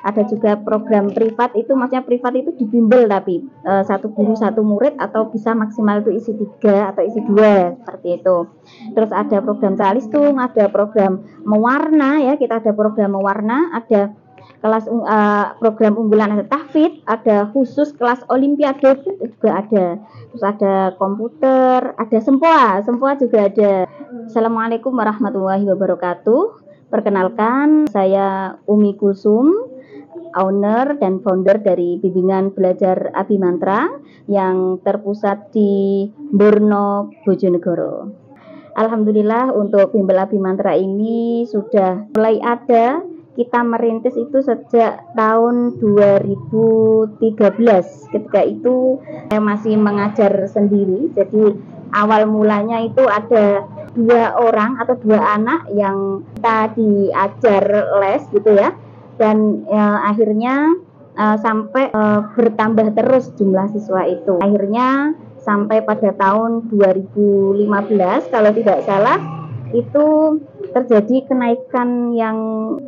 Ada juga program privat, itu maksudnya privat itu dibimbel tapi satu guru satu murid, atau bisa maksimal itu isi 3 atau isi 2 seperti itu. Terus ada program calistung, ada program mewarna ya, kita ada program mewarna, ada kelas program unggulan, ada tahfidz, ada khusus kelas olimpiade juga ada. Terus ada komputer, ada sempoa juga ada. Assalamualaikum warahmatullahi wabarakatuh. Perkenalkan, saya Umi Kulsum, owner dan founder dari Bimbingan Belajar Abimantra yang terpusat di Borno, Bojonegoro. Alhamdulillah untuk Bimbel Abimantra ini sudah mulai ada. Kita merintis itu sejak tahun 2013. Ketika itu saya masih mengajar sendiri. Jadi awal mulanya itu ada 2 orang atau 2 anak yang kita diajar les gitu ya. Dan akhirnya sampai bertambah terus jumlah siswa itu. Akhirnya sampai pada tahun 2015 kalau tidak salah itu terjadi kenaikan yang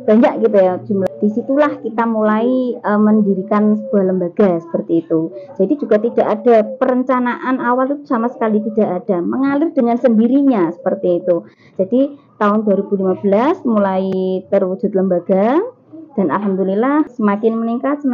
banyak gitu ya jumlah. Disitulah kita mulai mendirikan sebuah lembaga seperti itu. Jadi juga tidak ada perencanaan awal, itu sama sekali tidak ada, mengalir dengan sendirinya seperti itu. Jadi tahun 2015 mulai terwujud lembaga, dan alhamdulillah semakin meningkat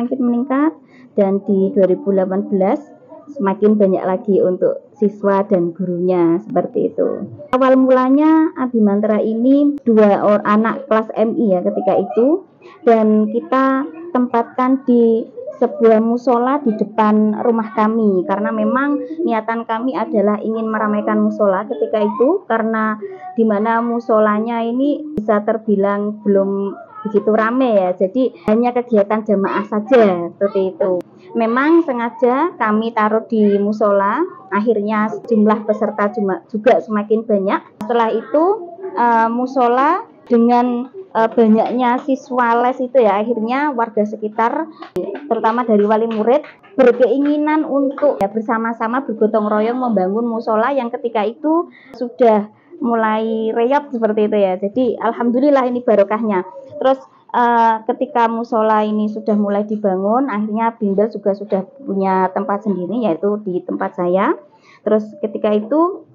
dan di 2018 semakin banyak lagi untuk siswa dan gurunya seperti itu. Awal mulanya Abimantra ini 2 anak kelas MI ya ketika itu, dan kita tempatkan di sebuah musola di depan rumah kami karena memang niatan kami adalah ingin meramaikan musola ketika itu, karena dimana musolanya ini bisa terbilang belum begitu rame ya, jadi hanya kegiatan jamaah saja seperti itu. Memang sengaja kami taruh di musola, akhirnya jumlah peserta juga semakin banyak. Setelah itu musola dengan banyaknya siswa les itu ya, akhirnya warga sekitar terutama dari wali murid berkeinginan untuk bersama-sama bergotong royong membangun musola yang ketika itu sudah mulai reyap seperti itu ya. Jadi alhamdulillah ini barokahnya. Terus ketika musola ini sudah mulai dibangun, akhirnya Bimbel juga sudah punya tempat sendiri, yaitu di tempat saya. Terus ketika itu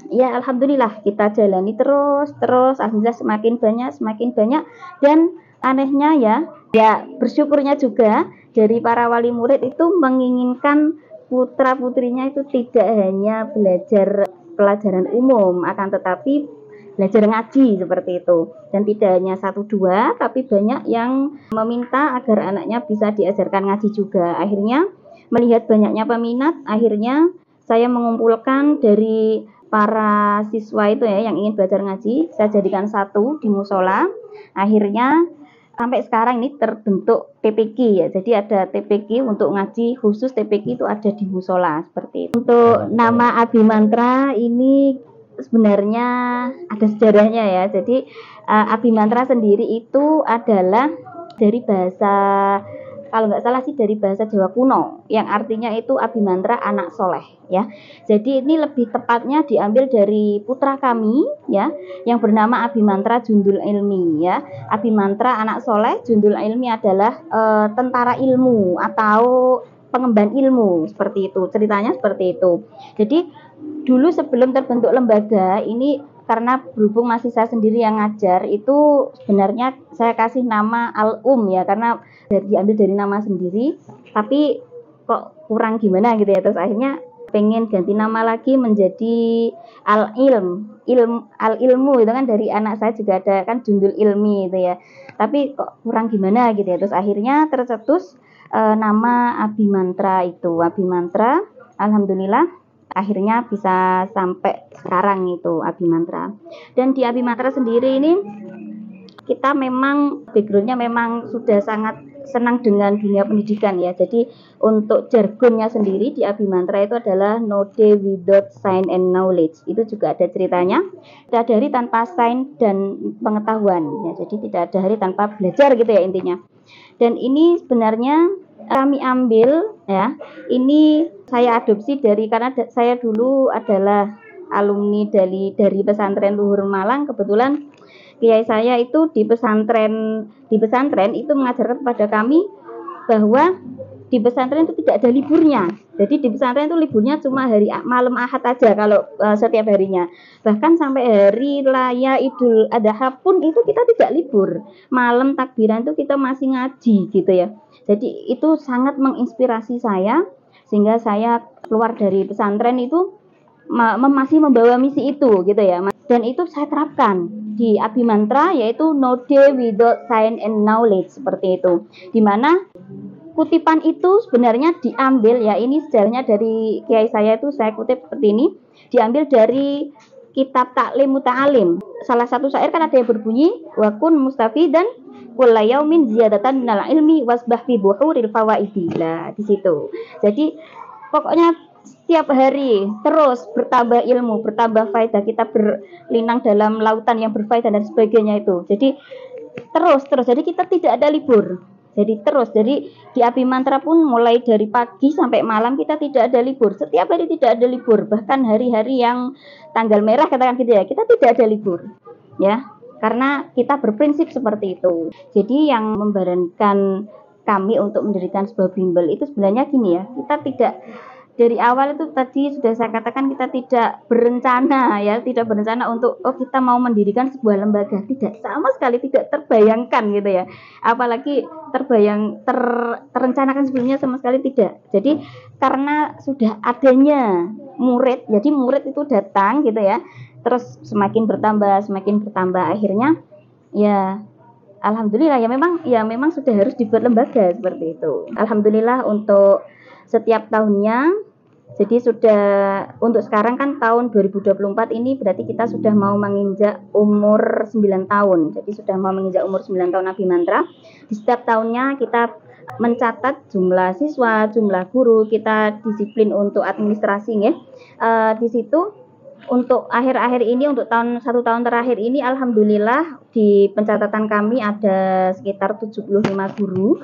ya alhamdulillah kita jalani terus alhamdulillah semakin banyak, dan anehnya ya bersyukurnya juga dari para wali murid itu menginginkan putra putrinya itu tidak hanya belajar pelajaran umum, akan tetapi belajar ngaji seperti itu. Dan tidak hanya 1-2, tapi banyak yang meminta agar anaknya bisa diajarkan ngaji juga. Akhirnya melihat banyaknya peminat, akhirnya saya mengumpulkan dari para siswa itu ya yang ingin belajar ngaji, saya jadikan satu di musola. Akhirnya sampai sekarang ini terbentuk TPQ ya. Jadi ada TPQ untuk ngaji khusus, TPQ itu ada di musola seperti itu. Untuk nama Abimantra ini sebenarnya ada sejarahnya ya. Jadi Abimantra sendiri itu adalah dari bahasa, kalau nggak salah sih dari bahasa Jawa kuno, yang artinya itu Abimantra anak soleh ya. Jadi ini lebih tepatnya diambil dari putra kami ya, yang bernama Abimantra Jundul Ilmi ya. Abimantra anak soleh, Jundul Ilmi adalah tentara ilmu atau pengemban ilmu seperti itu. Ceritanya seperti itu. Jadi dulu sebelum terbentuk lembaga ini, karena berhubung masih saya sendiri yang ngajar, itu sebenarnya saya kasih nama Al-Um ya, karena diambil dari nama sendiri, tapi kok kurang gimana gitu ya. Terus akhirnya pengen ganti nama lagi menjadi Al-Ilmu itu kan dari anak saya juga ada kan Jundul Ilmi itu ya, tapi kok kurang gimana gitu ya. Terus akhirnya tercetus nama Abimantra itu. Abimantra alhamdulillah akhirnya bisa sampai sekarang itu Abimantra. Dan di Abimantra sendiri ini kita memang backgroundnya memang sudah sangat senang dengan dunia pendidikan ya. Jadi untuk jargonnya sendiri di Abimantra itu adalah no day without science and knowledge. Itu juga ada ceritanya. Tidak ada hari tanpa sains dan pengetahuan ya. Jadi tidak ada hari tanpa belajar gitu ya intinya. Dan ini sebenarnya kami ambil ya, ini saya adopsi karena saya dulu adalah alumni dari pesantren Luhur Malang. Kebetulan kiai saya itu di pesantren itu mengajarkan kepada kami bahwa di pesantren itu tidak ada liburnya. Jadi di pesantren itu liburnya cuma hari malam Ahad aja kalau setiap harinya. Bahkan sampai hari raya Idul Adha pun itu kita tidak libur. Malam takbiran itu kita masih ngaji gitu ya. Jadi itu sangat menginspirasi saya sehingga saya keluar dari pesantren itu masih membawa misi itu gitu ya. Dan itu saya terapkan di Abimantra, yaitu no day without science and knowledge, seperti itu. Dimana kutipan itu sebenarnya diambil, ya ini sejarahnya dari kiai saya, itu saya kutip seperti ini, diambil dari kitab Ta'lim Muta'alim. Salah satu syair kan ada yang berbunyi wa kun mustafidan kulla yaumin ziyadatan minal ilmi wasbah fi buhuril fawaidi. Lah di situ. Jadi pokoknya setiap hari terus bertambah ilmu, bertambah faedah, kita berlinang dalam lautan yang berfaedah dan sebagainya itu. Jadi terus jadi kita tidak ada libur. Jadi di Abimantra pun mulai dari pagi sampai malam kita tidak ada libur. Setiap hari tidak ada libur. Bahkan hari-hari yang tanggal merah katakan gitu ya, kita tidak ada libur. Ya, karena kita berprinsip seperti itu. Jadi yang memberanikan kami untuk mendirikan sebuah bimbel itu sebenarnya gini ya, kita tidak dari awal itu tadi sudah saya katakan kita tidak berencana ya, tidak berencana untuk kita mau mendirikan sebuah lembaga, tidak, sama sekali tidak terbayangkan gitu ya, apalagi terencanakan sebelumnya sama sekali tidak. Jadi karena sudah adanya murid, jadi murid itu datang gitu ya, terus semakin bertambah akhirnya ya alhamdulillah ya memang sudah harus dibuat lembaga seperti itu. Alhamdulillah untuk setiap tahunnya. Jadi sudah untuk sekarang kan tahun 2024 ini berarti kita sudah mau menginjak umur 9 tahun. Jadi sudah mau menginjak umur 9 tahun Abimantra. Di setiap tahunnya kita mencatat jumlah siswa, jumlah guru, kita disiplin untuk administrasi ya. Di situ untuk akhir-akhir ini, untuk satu tahun terakhir ini, alhamdulillah di pencatatan kami ada sekitar 75 guru.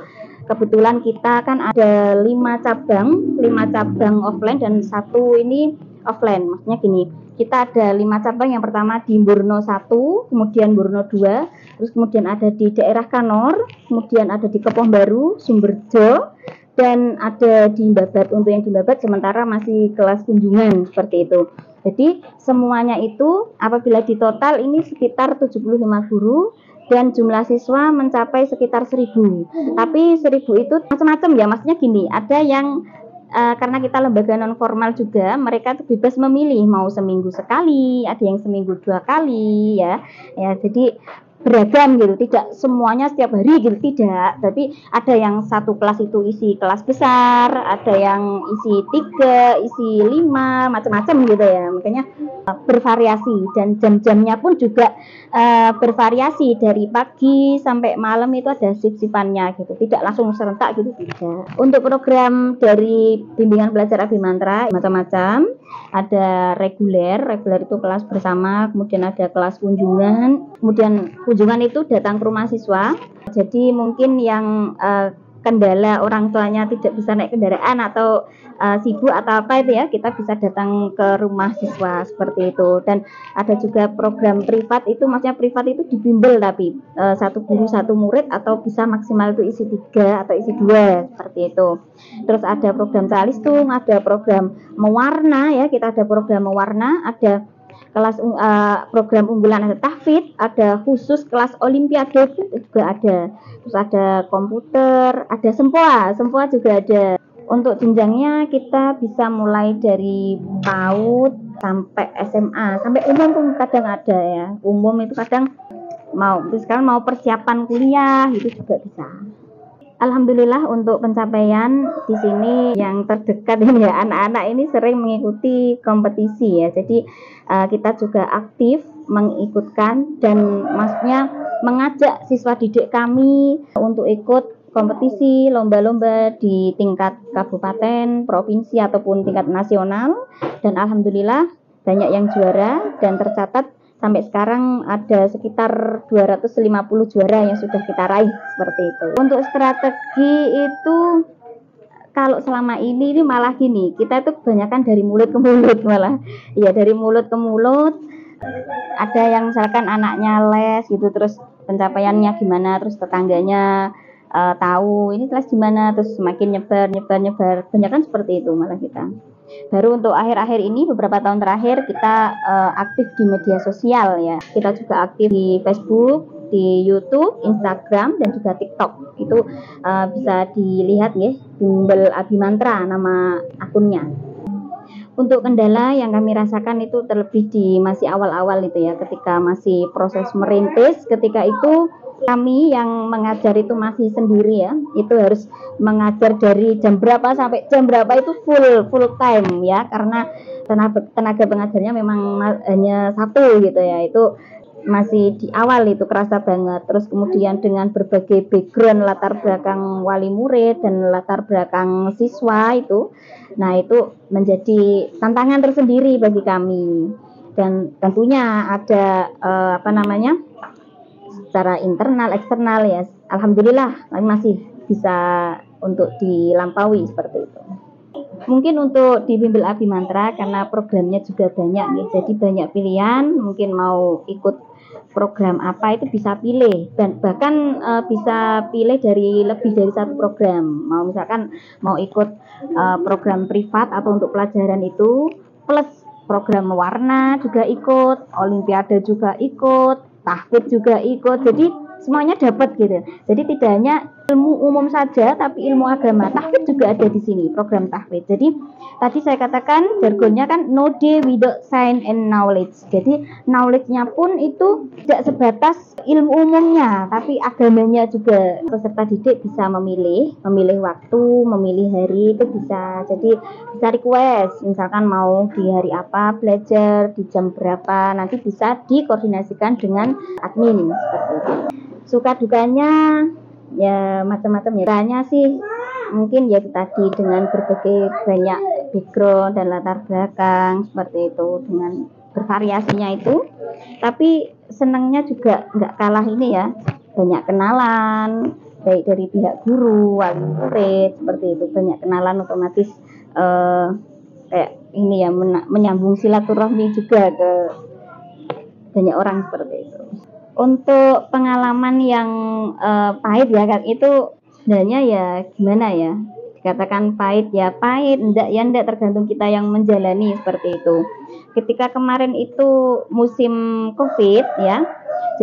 Kebetulan kita kan ada 5 cabang offline dan 1 ini offline. Maksudnya gini, kita ada 5 cabang. Yang pertama di Mburno 1, kemudian Mburno 2, terus kemudian ada di daerah Kanor, kemudian ada di Kepong Baru, Sumberjo, dan ada di Babat. Untuk yang di Babat sementara masih kelas kunjungan seperti itu. Jadi semuanya itu apabila ditotal ini sekitar 75 guru dan jumlah siswa mencapai sekitar 1000. Tapi 1000 itu macam-macam ya, maksudnya gini, ada yang karena kita lembaga non formal juga, mereka tuh bebas memilih mau seminggu sekali, ada yang seminggu 2 kali ya. Jadi beragam gitu, tidak semuanya setiap hari gitu, tidak. Tapi ada yang satu kelas itu isi kelas besar, ada yang isi 3, isi 5, macam-macam gitu ya. Makanya bervariasi dan jam-jamnya pun juga bervariasi, dari pagi sampai malam itu ada shift-shiftannya gitu, tidak langsung serentak gitu, tidak. Untuk program dari bimbingan belajar Abimantra macam-macam, ada reguler itu kelas bersama, kemudian ada kelas kunjungan, kemudian kunjungan itu datang ke rumah siswa. Jadi mungkin yang kendala orang tuanya tidak bisa naik kendaraan atau sibuk atau apa itu ya, kita bisa datang ke rumah siswa seperti itu. Dan ada juga program privat, itu maksudnya privat itu di bimbel, tapi 1 guru 1 murid atau bisa maksimal itu isi 3 atau isi 2 seperti itu. Terus ada program calistung, ada program mewarna ya, kita ada program mewarna, ada kelas program unggulan, ada tahfidz, ada khusus kelas olimpiade juga ada. Terus ada komputer, ada sempoa juga ada. Untuk jenjangnya kita bisa mulai dari PAUD sampai SMA, sampai umum pun kadang ada ya. Umum itu kadang sekarang mau persiapan kuliah itu juga bisa. Alhamdulillah untuk pencapaian di sini yang terdekat ini ya, anak-anak ini sering mengikuti kompetisi ya. Jadi kita juga aktif mengikutkan dan maksudnya mengajak siswa didik kami untuk ikut kompetisi lomba-lomba di tingkat kabupaten, provinsi ataupun tingkat nasional, dan alhamdulillah banyak yang juara dan tercatat sampai sekarang ada sekitar 250 juara yang sudah kita raih seperti itu. Untuk strategi itu kalau selama ini malah gini, kita itu kebanyakan dari mulut ke mulut malah. Ya, dari mulut ke mulut. Ada yang misalkan anaknya les gitu, terus pencapaiannya gimana, terus tetangganya tahu ini kelas gimana, terus semakin nyebar, banyak kan seperti itu malah kita. Baru untuk akhir-akhir ini, beberapa tahun terakhir kita aktif di media sosial ya. Kita juga aktif di Facebook, di YouTube, Instagram, dan juga TikTok. Itu bisa dilihat ya, Bimbel Abimantra nama akunnya. Untuk kendala yang kami rasakan itu terlebih di masih awal-awal itu ya, ketika masih proses merintis, ketika itu kami yang mengajar itu masih sendiri ya, itu harus mengajar dari jam berapa sampai jam berapa itu full time ya, karena tenaga pengajarnya memang hanya satu gitu ya, itu masih di awal itu kerasa banget. Terus kemudian dengan berbagai background latar belakang wali murid dan latar belakang siswa itu, nah itu menjadi tantangan tersendiri bagi kami. Dan tentunya ada secara internal eksternal ya, alhamdulillah kami masih bisa untuk dilampaui seperti itu. Mungkin untuk di Bimbel Abimantra karena programnya juga banyak ya, jadi banyak pilihan, mungkin mau ikut program apa itu bisa pilih, dan bahkan bisa pilih dari lebih dari satu program. Mau misalkan mau ikut program privat atau untuk pelajaran itu, plus program warna juga ikut, olimpiade juga ikut, tahfidz juga ikut, jadi semuanya dapat gitu. Jadi tidak hanya ilmu umum saja, tapi ilmu agama. Tahfidz juga ada di sini, program tahfidz. Jadi tadi saya katakan jargonnya kan no day without science and knowledge. Jadi knowledge-nya pun itu tidak sebatas ilmu umumnya, tapi agamanya juga. Peserta didik bisa memilih waktu, memilih hari, itu bisa. Jadi bisa request, misalkan mau di hari apa belajar, di jam berapa, nanti bisa dikoordinasikan dengan admin seperti itu. Suka dukanya ya macam-macam ya. Dukanya sih mungkin ya tadi dengan berbagai banyak background dan latar belakang seperti itu, dengan bervariasinya itu. Tapi senangnya juga nggak kalah ini ya, banyak kenalan baik dari pihak guru, wali murid seperti itu, banyak kenalan, otomatis kayak ini ya, menyambung silaturahmi juga ke banyak orang seperti itu. Untuk pengalaman yang pahit ya kan, itu sebenarnya ya gimana ya, dikatakan pahit ya pahit, enggak ya enggak, tergantung kita yang menjalani seperti itu. Ketika kemarin itu musim COVID ya,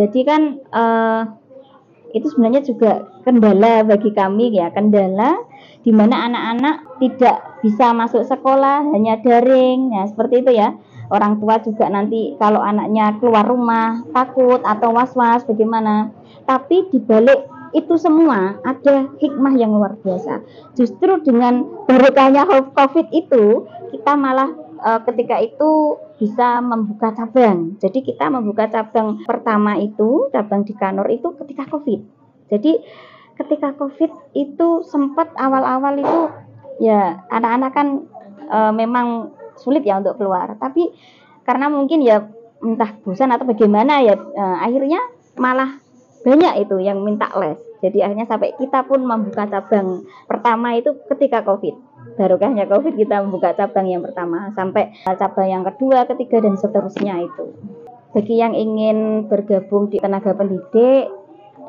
jadi kan itu sebenarnya juga kendala bagi kami ya, kendala di mana anak-anak tidak bisa masuk sekolah, hanya daring ya, seperti itu ya. Orang tua juga nanti kalau anaknya keluar rumah takut atau was-was bagaimana. Tapi dibalik itu semua ada hikmah yang luar biasa. Justru dengan barokahnya COVID itu, kita malah ketika itu bisa membuka cabang. Jadi kita membuka cabang pertama itu, cabang di Kanur itu ketika COVID. Jadi ketika COVID itu sempat awal-awal itu ya anak-anak kan memang sulit ya untuk keluar, tapi karena mungkin ya entah bosan atau bagaimana ya, akhirnya malah banyak itu yang minta les. Jadi akhirnya sampai kita pun membuka cabang pertama itu ketika COVID. Barokahnya COVID kita membuka cabang yang pertama, sampai cabang yang kedua, ketiga, dan seterusnya itu. Bagi yang ingin bergabung di tenaga pendidik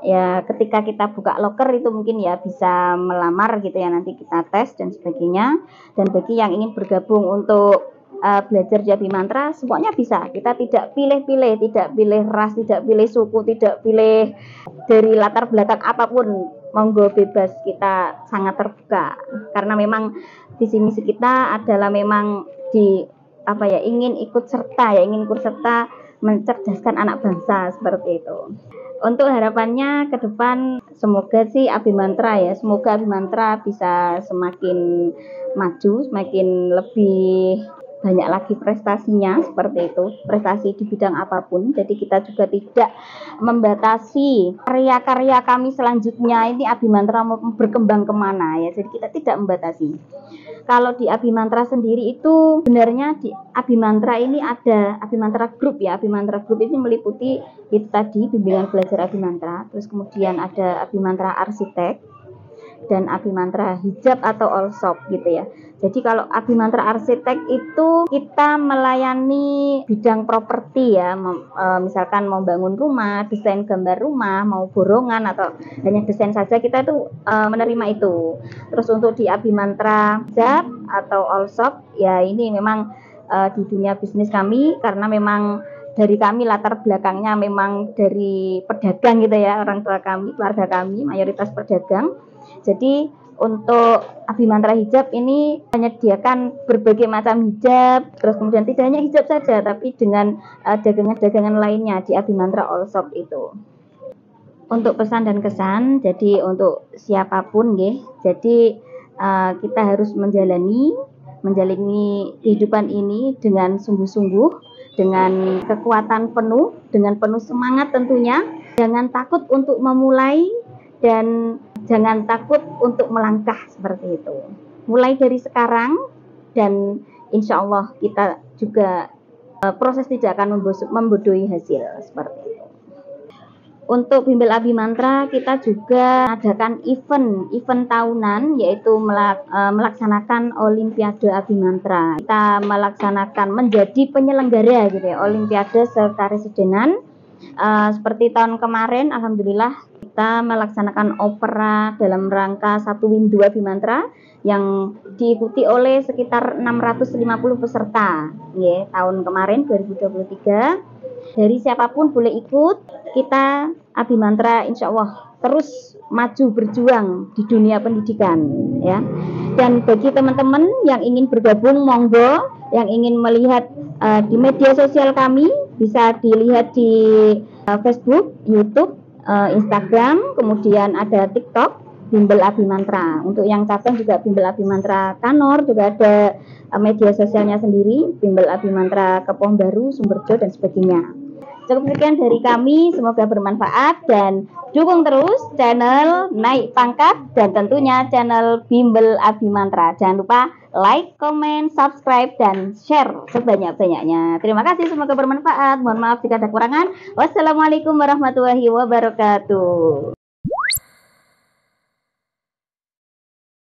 ya, ketika kita buka loker itu mungkin ya bisa melamar gitu ya, nanti kita tes dan sebagainya. Dan bagi yang ingin bergabung untuk belajar di Abimantra, semuanya bisa. Kita tidak pilih-pilih, tidak pilih ras, tidak pilih suku, tidak pilih dari latar belakang apapun, monggo bebas, kita sangat terbuka. Karena memang visi misi kita adalah memang ingin ikut serta mencerdaskan anak bangsa seperti itu. Untuk harapannya ke depan, semoga sih Abimantra ya, semoga Abimantra bisa semakin maju, semakin lebih banyak lagi prestasinya seperti itu, prestasi di bidang apapun. Jadi kita juga tidak membatasi karya-karya kami selanjutnya ini Abimantra mau berkembang kemana ya, jadi kita tidak membatasi. Kalau di Abimantra sendiri itu sebenarnya di Abimantra ini ada Abimantra Group ya. Abimantra Group ini meliputi itu tadi bimbingan belajar Abimantra, terus kemudian ada Abimantra Arsitek, dan Abimantra Hijab atau All Shop gitu ya. Jadi kalau Abimantra Arsitek itu kita melayani bidang properti ya, misalkan mau bangun rumah, desain gambar rumah, mau borongan atau hanya desain saja, kita itu menerima itu. Terus untuk di Abimantra Hijab atau All Shop ya, ini memang di dunia bisnis kami, karena memang dari kami latar belakangnya memang dari pedagang gitu ya, orang tua kami, keluarga kami mayoritas pedagang. Jadi untuk Abimantra Hijab ini menyediakan berbagai macam hijab, terus kemudian tidak hanya hijab saja, tapi dengan dagangan-dagangan lainnya di Abimantra All Shop itu. Untuk pesan dan kesan, jadi untuk siapapun jadi kita harus menjalani kehidupan ini dengan sungguh-sungguh, dengan kekuatan penuh, dengan penuh semangat tentunya. Jangan takut untuk memulai dan jangan takut untuk melangkah seperti itu. Mulai dari sekarang dan insya Allah kita juga proses tidak akan membodohi hasil seperti itu. Untuk Bimbel Abimantra kita juga adakan event tahunan, yaitu melaksanakan Olimpiade Abimantra. Kita melaksanakan menjadi penyelenggara gitu ya, Olimpiade sekaresidenan. Seperti tahun kemarin, alhamdulillah kita melaksanakan opera dalam rangka 1 Windu Abimantra yang diikuti oleh sekitar 650 peserta ya, tahun kemarin 2023. Dari siapapun boleh ikut. Kita Abimantra insya Allah terus maju berjuang di dunia pendidikan ya. Dan bagi teman-teman yang ingin bergabung, monggo. Yang ingin melihat di media sosial kami bisa dilihat di Facebook, YouTube, Instagram, kemudian ada TikTok Bimbel Abimantra. Untuk yang cabang juga Bimbel Abimantra Kanor, juga ada media sosialnya sendiri, Bimbel Abimantra Kepong Baru, Sumberjo dan sebagainya. Cukup sekian dari kami, semoga bermanfaat dan dukung terus channel Naik Pangkat dan tentunya channel Bimbel Abimantra. Jangan lupa like, comment, subscribe, dan share sebanyak-banyaknya. Terima kasih, semoga bermanfaat. Mohon maaf jika ada kekurangan. Wassalamualaikum warahmatullahi wabarakatuh.